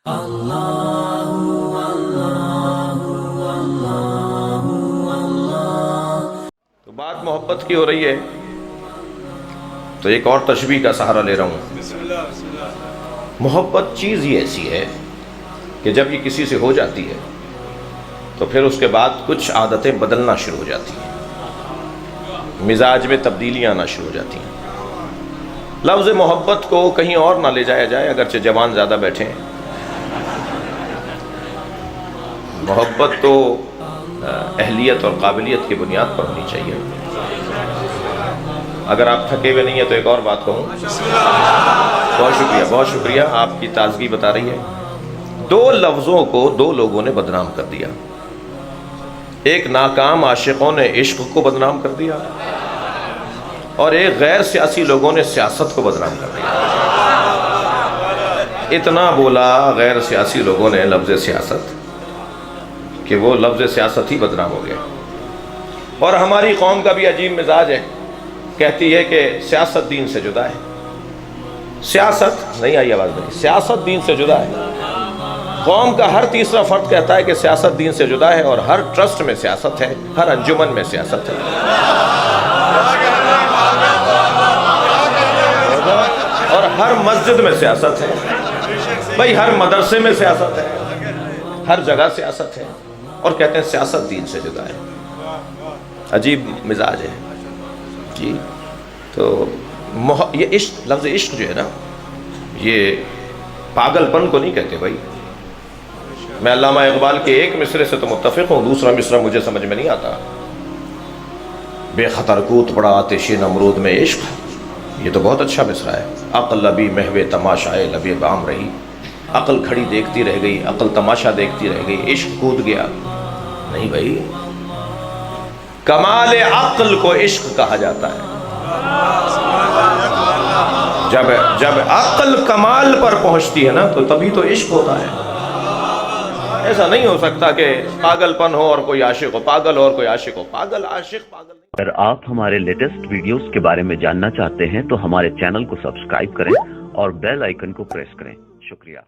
تو بات محبت کی ہو رہی ہے تو ایک اور تشبیہ کا سہارا لے رہا ہوں۔ محبت چیز ہی ایسی ہے کہ جب یہ کسی سے ہو جاتی ہے تو پھر اس کے بعد کچھ عادتیں بدلنا شروع ہو جاتی ہیں، مزاج میں تبدیلیاں آنا شروع ہو جاتی ہیں۔ لفظ محبت کو کہیں اور نہ لے جایا جائے، اگرچہ جوان زیادہ بیٹھے ہیں۔ محبت تو اہلیت اور قابلیت کی بنیاد پر ہونی چاہیے۔ اگر آپ تھکے ہوئے نہیں ہیں تو ایک اور بات کہوں۔ بہت شکریہ، آپ کی تازگی بتا رہی ہے۔ دو لفظوں کو دو لوگوں نے بدنام کر دیا۔ ایک ناکام عاشقوں نے عشق کو بدنام کر دیا، اور ایک غیر سیاسی لوگوں نے سیاست کو بدنام کر دیا۔ اتنا بولا غیر سیاسی لوگوں نے لفظ سیاست کہ وہ لفظ سیاست ہی بدنام ہو گیا۔ اور ہماری قوم کا بھی عجیب مزاج ہے، کہتی ہے کہ سیاست دین سے جدا ہے۔ سیاست نہیں آئی آواز نہیں، سیاست دین سے جدا ہے۔ قوم کا ہر تیسرا فرد کہتا ہے کہ سیاست دین سے جدا ہے، اور ہر ٹرسٹ میں سیاست ہے، ہر انجمن میں سیاست ہے، اور ہر مسجد میں سیاست ہے، بھائی ہر مدرسے میں سیاست ہے، ہر جگہ سیاست ہے، اور کہتے ہیں سیاست دین سے جدا ہے۔ عجیب مزاج ہے جی۔ تو یہ عشق، لفظ عشق جو ہے نا، یہ پاگل پن کو نہیں کہتے بھائی۔ میں علامہ اقبال کے ایک مصرے سے تو متفق ہوں، دوسرا مصرع مجھے سمجھ میں نہیں آتا۔ بے خطر کوت پڑا آتش نمرود میں عشق، یہ تو بہت اچھا مصرع ہے۔ عقل لبی محو تماشائے لبِ بام رہی، عقل کھڑی دیکھتی رہ گئی، عقل تماشا دیکھتی رہ گئی، عشق کود گیا۔ نہیں بھائی، کمال عقل کو عشق کہا جاتا ہے۔ جب عقل کمال پر پہنچتی ہے نا تو تبھی تو عشق ہوتا ہے۔ ایسا نہیں ہو سکتا کہ پاگل پن ہو اور کوئی عاشق ہو، پاگل ہو اور کوئی عاشق ہو، پاگل عاشق پاگل نہیں۔ اگر آپ ہمارے لیٹسٹ ویڈیوز کے بارے میں جاننا چاہتے ہیں تو ہمارے چینل کو سبسکرائب کریں اور بیل آئیکن کو پریس کریں۔ شکریہ۔